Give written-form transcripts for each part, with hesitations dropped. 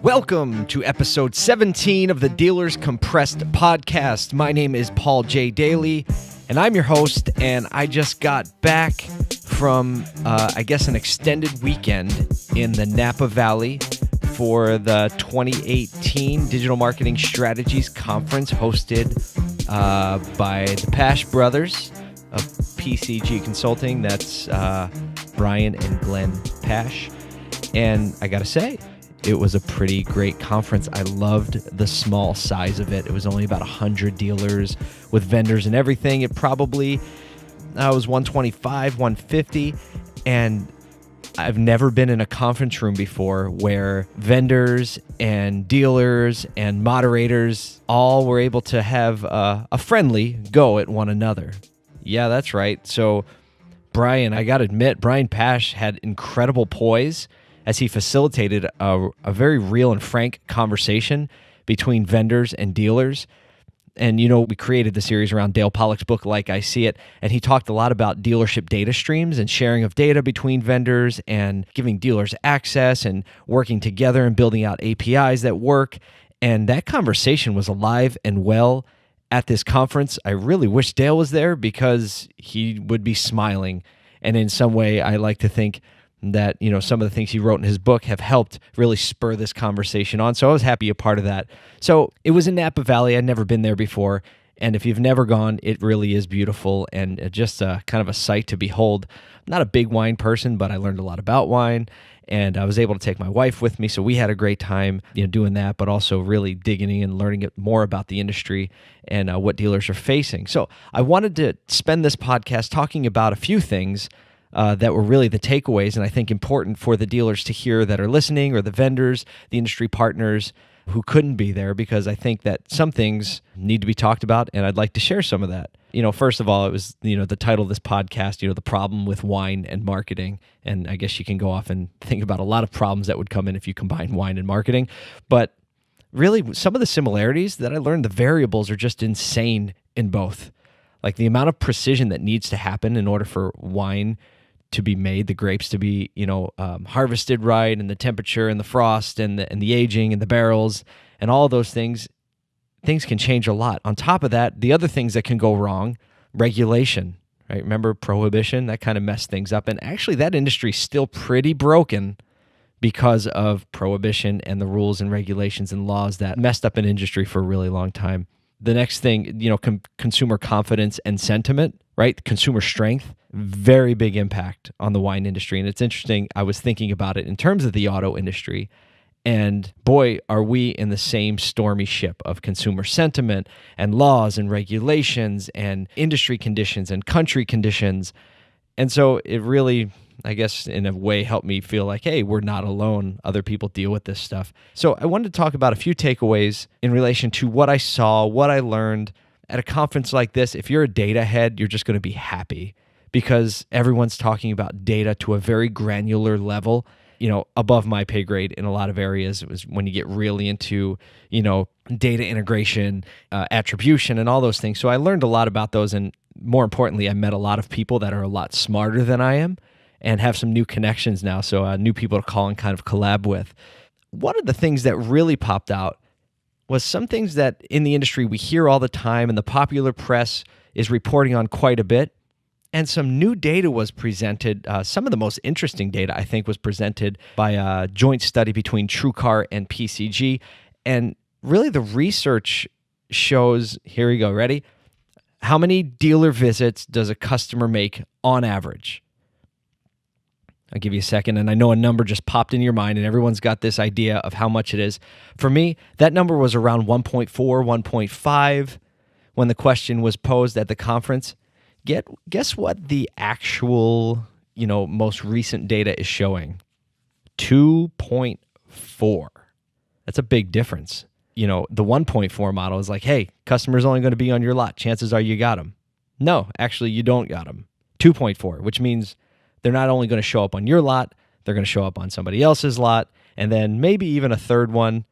Welcome to episode 17 of the Dealers Compressed podcast. My name is Paul J. Daly, and I'm your host, and I just got back from, an extended weekend in the Napa Valley for the 2018 Digital Marketing Strategies Conference hosted by the Pash Brothers of PCG Consulting. That's Brian and Glenn Pash. And I gotta say, it was a pretty great conference. I loved the small size of it. It was only about 100 dealers with vendors and everything. It probably was 125, 150. And I've never been in a conference room before where vendors and dealers and moderators all were able to have a friendly go at one another. Yeah, that's right. So Brian, I got to admit, Brian Pash had incredible poise as he facilitated a very real and frank conversation between vendors and dealers. And, we created the series around Dale Pollak's book, Like I See It, and he talked a lot about dealership data streams and sharing of data between vendors and giving dealers access and working together and building out APIs that work. And that conversation was alive and well at this conference. I really wish Dale was there because he would be smiling. And in some way, I like to think that, some of the things he wrote in his book have helped really spur this conversation on. So I was happy a part of that. So it was in Napa Valley. I'd never been there before. And if you've never gone, it really is beautiful and just kind of a sight to behold. I'm not a big wine person, but I learned a lot about wine. And I was able to take my wife with me. So we had a great time doing that, but also really digging in and learning more about the industry and what dealers are facing. So I wanted to spend this podcast talking about a few things that were really the takeaways, and I think important for the dealers to hear that are listening, or the vendors, the industry partners who couldn't be there, because I think that some things need to be talked about, and I'd like to share some of that. First of all, it was, the title of this podcast, the problem with wine and marketing, and I guess you can go off and think about a lot of problems that would come in if you combine wine and marketing, but really some of the similarities that I learned, the variables are just insane in both. Like the amount of precision that needs to happen in order for wine to be made, the grapes to be, harvested right, and the temperature and the frost and the aging and the barrels and all those things can change a lot. On top of that, the other things that can go wrong, regulation, right? Remember prohibition? That kind of messed things up. And actually that industry's still pretty broken because of prohibition and the rules and regulations and laws that messed up an industry for a really long time. The next thing, consumer confidence and sentiment, right? Consumer strength, very big impact on the wine industry. And it's interesting, I was thinking about it in terms of the auto industry, and boy, are we in the same stormy ship of consumer sentiment and laws and regulations and industry conditions and country conditions. And so it really, I guess, in a way helped me feel like, hey, we're not alone. Other people deal with this stuff. So I wanted to talk about a few takeaways in relation to what I saw, what I learned at a conference like this. If you're a data head, you're just going to be happy because everyone's talking about data to a very granular level, above my pay grade in a lot of areas. It was when you get really into, data integration, attribution, and all those things. So I learned a lot about those. And more importantly, I met a lot of people that are a lot smarter than I am and have some new connections now. So new people to call and kind of collab with. One of the things that really popped out was some things that in the industry we hear all the time and the popular press is reporting on quite a bit. And some new data was presented. Some of the most interesting data, I think, was presented by a joint study between TrueCar and PCG. And really the research shows, here we go, ready? How many dealer visits does a customer make on average? I'll give you a second, and I know a number just popped in your mind, and everyone's got this idea of how much it is. For me, that number was around 1.4, 1.5 when the question was posed at the conference. Guess what the actual, most recent data is showing? 2.4. That's a big difference. The 1.4 model is like, hey, customer's only going to be on your lot. Chances are you got them. No, actually, you don't got them. 2.4, which means they're not only going to show up on your lot, they're going to show up on somebody else's lot, and then maybe even a third one.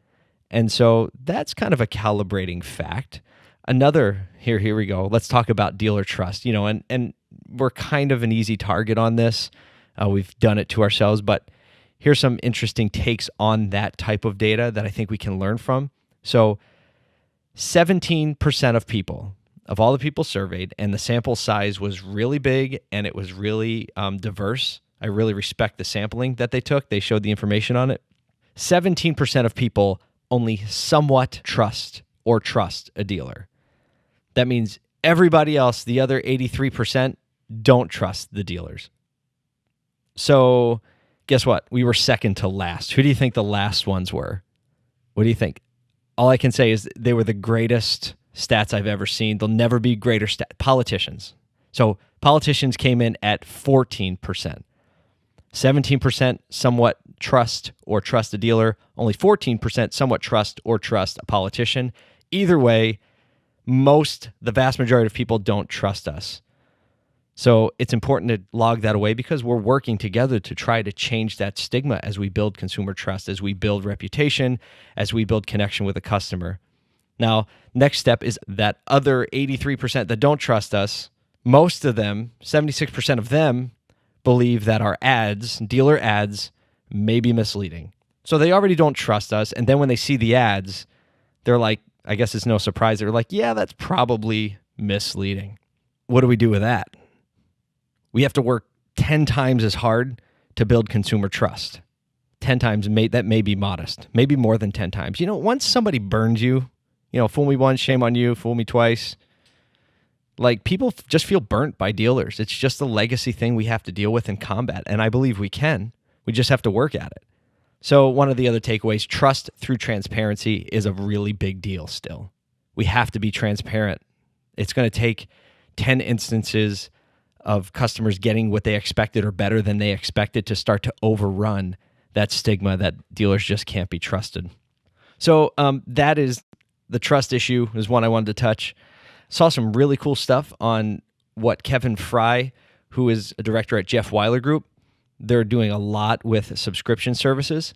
And so that's kind of a calibrating fact. Another, here we go. Let's talk about dealer trust, and we're kind of an easy target on this. We've done it to ourselves, but here's some interesting takes on that type of data that I think we can learn from. So 17% of people, of all the people surveyed, and the sample size was really big and it was really diverse. I really respect the sampling that they took. They showed the information on it. 17% of people only somewhat trust a dealer. That means everybody else, the other 83%, don't trust the dealers. So guess what? We were second to last. Who do you think the last ones were? What do you think? All I can say is they were the greatest stats I've ever seen. There'll never be greater politicians. So politicians came in at 14%. 17% somewhat trust a dealer. Only 14% somewhat trust a politician. Either way, the vast majority of people don't trust us. So it's important to log that away because we're working together to try to change that stigma as we build consumer trust, as we build reputation, as we build connection with the customer. Now, next step is that other 83% that don't trust us. Most of them, 76% of them, believe that our ads, dealer ads, may be misleading. So they already don't trust us. And then when they see the ads, they're like, I guess it's no surprise. They're like, yeah, that's probably misleading. What do we do with that? We have to work 10 times as hard to build consumer trust. 10 times, that may be modest, maybe more than 10 times. Once somebody burns you, fool me once, shame on you, fool me twice. Like, people just feel burnt by dealers. It's just a legacy thing we have to deal with and combat. And I believe we can. We just have to work at it. So one of the other takeaways, trust through transparency is a really big deal still. We have to be transparent. It's going to take 10 instances of customers getting what they expected or better than they expected to start to overrun that stigma that dealers just can't be trusted. So that is the trust issue, is one I wanted to touch. Saw some really cool stuff on what Kevin Fry, who is a director at Jeff Weiler Group, they're doing a lot with subscription services.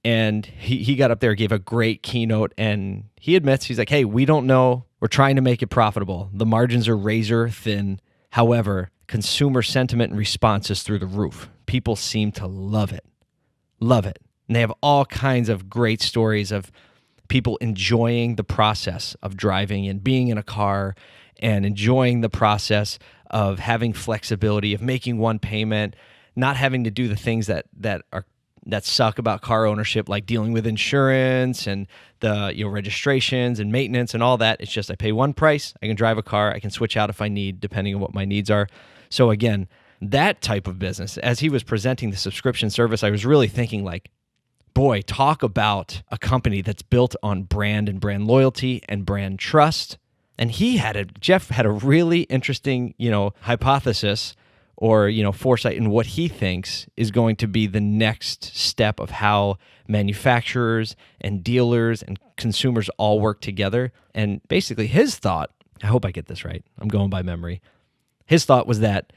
And he got up there, gave a great keynote, and he admits, he's like, hey, we don't know. We're trying to make it profitable. The margins are razor thin. However, consumer sentiment and response is through the roof. People seem to love it. Love it. And they have all kinds of great stories of people enjoying the process of driving and being in a car and enjoying the process of having flexibility, of making one payment, not having to do the things that suck about car ownership, like dealing with insurance and the registrations and maintenance and all that. It's just I pay one price, I can drive a car, I can switch out if I need, depending on what my needs are. So again, that type of business, as he was presenting the subscription service, I was really thinking like, boy, talk about a company that's built on brand and brand loyalty and brand trust. And Jeff had a really interesting, hypothesis or, foresight in what he thinks is going to be the next step of how manufacturers and dealers and consumers all work together. And basically his thought, I hope I get this right, I'm going by memory. His thought was that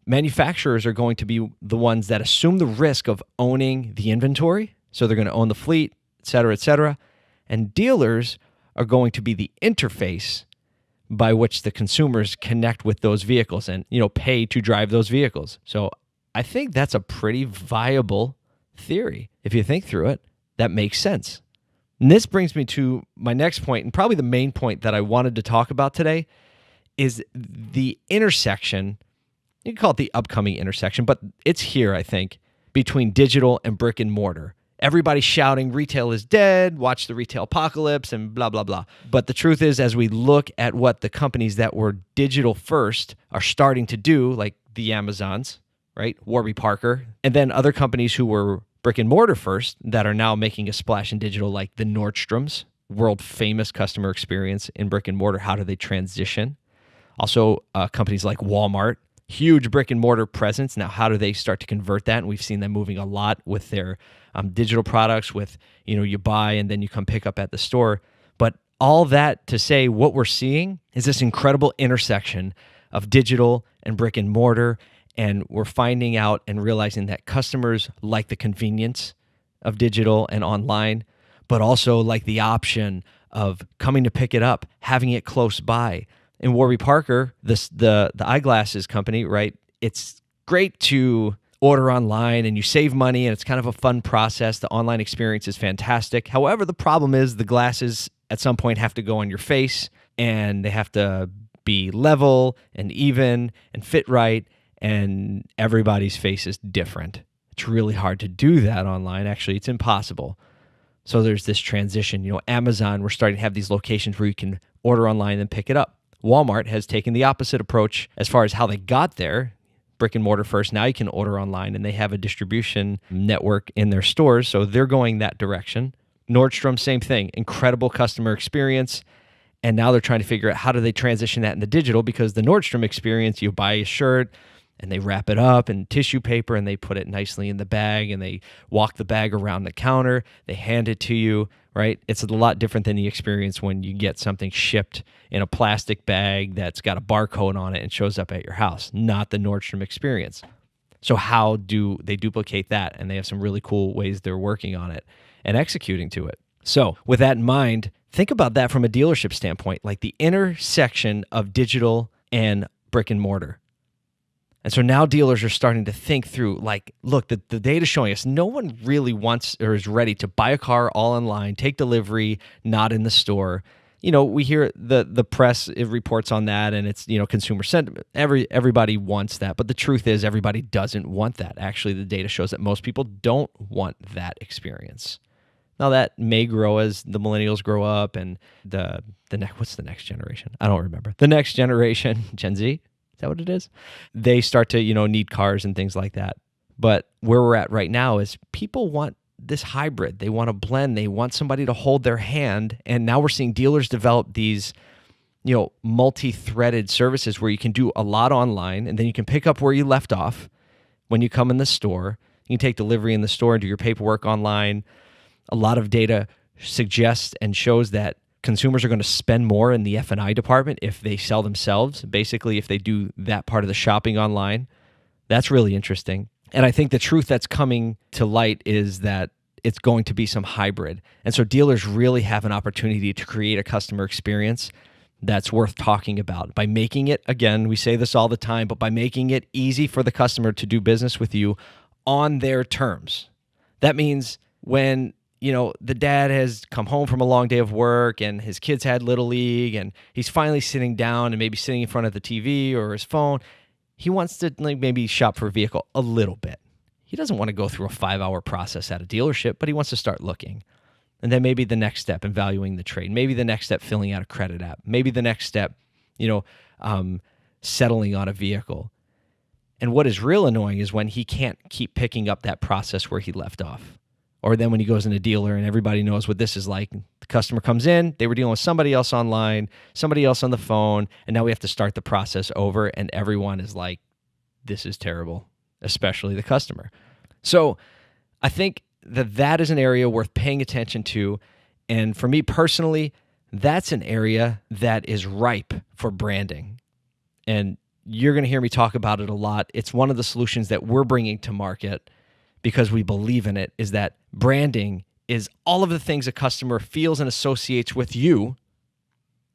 manufacturers are going to be the ones that assume the risk of owning the inventory. So they're going to own the fleet, et cetera, et cetera. And dealers are going to be the interface by which the consumers connect with those vehicles and, pay to drive those vehicles. So I think that's a pretty viable theory. If you think through it, that makes sense. And this brings me to my next point, and probably the main point that I wanted to talk about today, is the intersection. You can call it the upcoming intersection, but it's here, I think, between digital and brick and mortar. Everybody's shouting, retail is dead, watch the retail apocalypse, and blah, blah, blah. But the truth is, as we look at what the companies that were digital first are starting to do, like the Amazons, right? Warby Parker, and then other companies who were brick and mortar first that are now making a splash in digital, like the Nordstroms, world famous customer experience in brick and mortar. How do they transition? Also, companies like Walmart, huge brick and mortar presence. Now, how do they start to convert that? And we've seen them moving a lot with their digital products with, you buy and then you come pick up at the store. But all that to say, what we're seeing is this incredible intersection of digital and brick and mortar. And we're finding out and realizing that customers like the convenience of digital and online, but also like the option of coming to pick it up, having it close by. In Warby Parker, the eyeglasses company, right? It's great to order online and you save money and it's kind of a fun process. The online experience is fantastic. However, the problem is the glasses at some point have to go on your face and they have to be level and even and fit right, and everybody's face is different. It's really hard to do that online. Actually, it's impossible. So there's this transition. Amazon, we're starting to have these locations where you can order online and pick it up. Walmart has taken the opposite approach as far as how they got there. Brick and mortar first. Now you can order online, and they have a distribution network in their stores, so they're going that direction. Nordstrom, same thing. Incredible customer experience. And now they're trying to figure out how do they transition that into digital, because the Nordstrom experience, you buy a shirt and they wrap it up in tissue paper and they put it nicely in the bag and they walk the bag around the counter. They hand it to you, right? It's a lot different than the experience when you get something shipped in a plastic bag that's got a barcode on it and shows up at your house. Not the Nordstrom experience. So how do they duplicate that? And they have some really cool ways they're working on it and executing to it. So with that in mind, think about that from a dealership standpoint, like the intersection of digital and brick and mortar. And so now dealers are starting to think through, like, look, the data's showing us no one really wants or is ready to buy a car all online, take delivery, not in the store. We hear the press, it reports on that, and it's, consumer sentiment. Everybody wants that. But the truth is everybody doesn't want that. Actually, the data shows that most people don't want that experience. Now that may grow as the millennials grow up and what's the next generation? I don't remember. The next generation, Gen Z, is that what it is? They start to, need cars and things like that. But where we're at right now is people want this hybrid. They want a blend. They want somebody to hold their hand. And now we're seeing dealers develop these, multi-threaded services where you can do a lot online and then you can pick up where you left off when you come in the store. You can take delivery in the store and do your paperwork online. A lot of data suggests and shows that consumers are going to spend more in the F&I department if they sell themselves, basically if they do that part of the shopping online. That's really interesting. And I think the truth that's coming to light is that it's going to be some hybrid. And so dealers really have an opportunity to create a customer experience that's worth talking about by making it, again, we say this all the time, but by making it easy for the customer to do business with you on their terms. That means when the dad has come home from a long day of work and his kids had Little League and he's finally sitting down and maybe sitting in front of the TV or his phone. He wants to maybe shop for a vehicle a little bit. He doesn't want to go through a 5-hour process at a dealership, but he wants to start looking. And then maybe the next step in valuing the trade. Maybe the next step filling out a credit app. Maybe the next step, settling on a vehicle. And what is real annoying is when he can't keep picking up that process where he left off. Or then when he goes in a dealer and everybody knows what this is like. The customer comes in, they were dealing with somebody else online, somebody else on the phone, and now we have to start the process over, and everyone is like, this is terrible, especially the customer. So I think that is an area worth paying attention to. And for me personally, that's an area that is ripe for branding. And you're going to hear me talk about it a lot. It's one of the solutions that we're bringing to market because we believe in it, is that branding is all of the things a customer feels and associates with you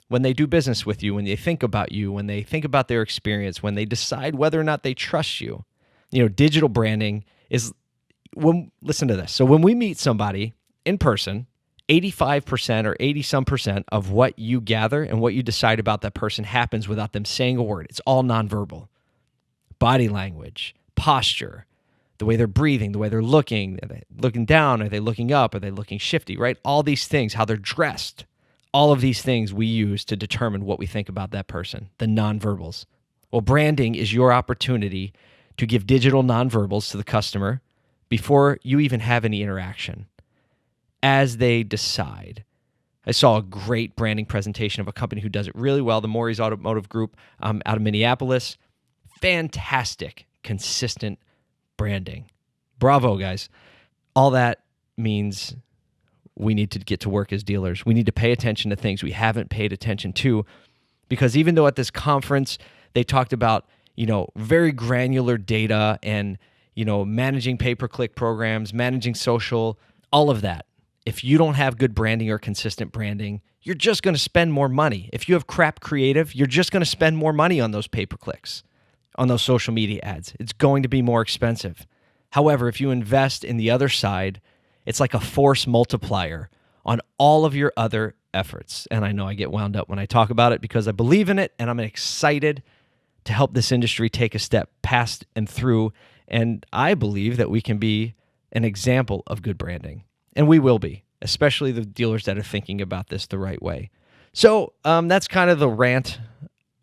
when they do business with you, when they think about you, when they think about their experience, when they decide whether or not they trust you. Digital branding is, listen to this. So when we meet somebody in person, 85% or 80-some% of what you gather and what you decide about that person happens without them saying a word. It's all nonverbal. Body language, posture, the way they're breathing, the way they're looking. Are they looking down? Are they looking up? Are they looking shifty, right? All these things, how they're dressed. All of these things we use to determine what we think about that person, the nonverbals. Well, branding is your opportunity to give digital nonverbals to the customer before you even have any interaction, as they decide. I saw a great branding presentation of a company who does it really well, the Maury's Automotive Group out of Minneapolis. Fantastic, consistent branding. Bravo, guys. All that means we need to get to work as dealers. We need to pay attention to things we haven't paid attention to, because even though at this conference they talked about, very granular data and, managing pay-per-click programs, managing social, all of that. If you don't have good branding or consistent branding, you're just going to spend more money. If you have crap creative, you're just going to spend more money on those pay-per-clicks, on those social media ads. It's going to be more expensive. However, if you invest in the other side, it's like a force multiplier on all of your other efforts. And I know I get wound up when I talk about it because I believe in it and I'm excited to help this industry take a step past and through. And I believe that we can be an example of good branding. And we will be, especially the dealers that are thinking about this the right way. So that's kind of the rant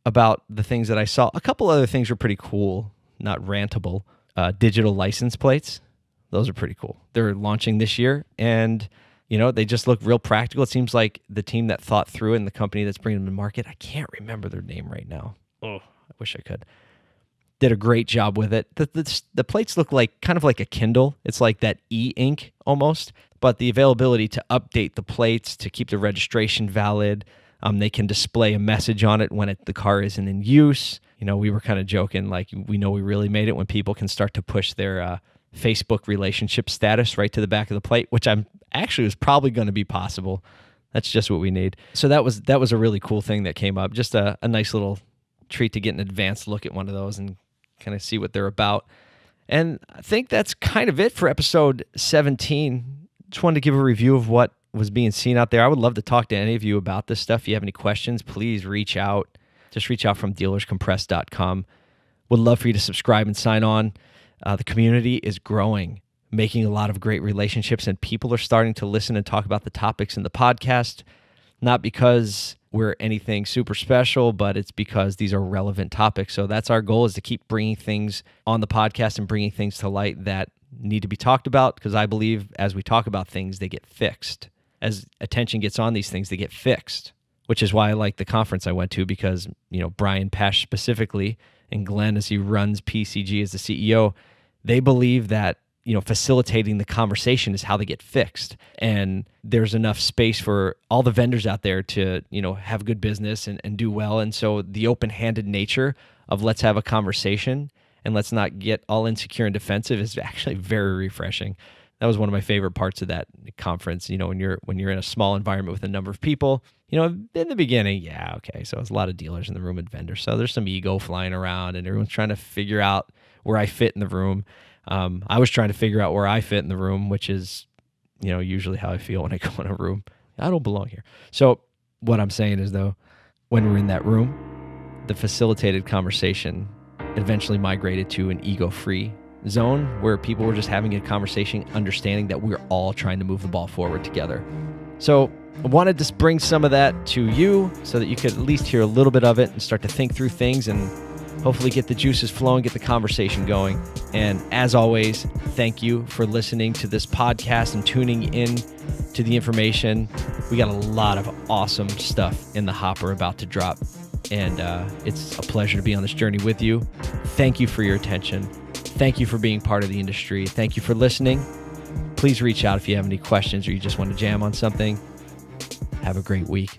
about the things that I saw. A couple other things were pretty cool, not rantable. Digital license plates. Those are pretty cool. They're launching this year, and they just look real practical. It seems like the team that thought through it and the company that's bringing them to market, I can't remember their name right now. Oh, I wish I could. Did a great job with it. The plates look like kind of like a Kindle. It's like that e-ink almost, but the availability to update the plates, to keep the registration valid. They can display a message on it when the car isn't in use. We were kind of joking, like we know we really made it when people can start to push their Facebook relationship status right to the back of the plate, which was probably going to be possible. That's just what we need. So that was a really cool thing that came up. Just a nice little treat to get an advanced look at one of those and kind of see what they're about. And I think that's kind of it for episode 17. Just wanted to give a review of what was being seen out there. I would love to talk to any of you about this stuff. If you have any questions, please reach out. Just reach out from dealerscompressed.com. Would love for you to subscribe and sign on. The community is growing, making a lot of great relationships, and people are starting to listen and talk about the topics in the podcast, not because we're anything super special, but it's because these are relevant topics. So that's our goal, is to keep bringing things on the podcast and bringing things to light that need to be talked about, because I believe as we talk about things, they get fixed. As attention gets on these things, they get fixed, which is why I like the conference I went to, because, Brian Pash specifically and Glenn, as he runs PCG as the CEO, they believe that, facilitating the conversation is how they get fixed. And there's enough space for all the vendors out there to, have good business and do well. And so the open-handed nature of let's have a conversation and let's not get all insecure and defensive is actually very refreshing. That was one of my favorite parts of that conference. When you're in a small environment with a number of people, in the beginning, yeah, okay, so there's a lot of dealers in the room and vendors, so there's some ego flying around, and everyone's trying to figure out where I fit in the room. I was trying to figure out where I fit in the room, which is, usually how I feel when I go in a room. I don't belong here. So what I'm saying is, though, when we're in that room, the facilitated conversation eventually migrated to an ego-free zone where people were just having a conversation, understanding that we're all trying to move the ball forward together. So I wanted to bring some of that to you so that you could at least hear a little bit of it and start to think through things and hopefully get the juices flowing, get the conversation going. And as always, thank you for listening to this podcast and tuning in to the information. We got a lot of awesome stuff in the hopper about to drop, and it's a pleasure to be on this journey with you. Thank you for your attention. Thank you for being part of the industry. Thank you for listening. Please reach out if you have any questions or you just want to jam on something. Have a great week.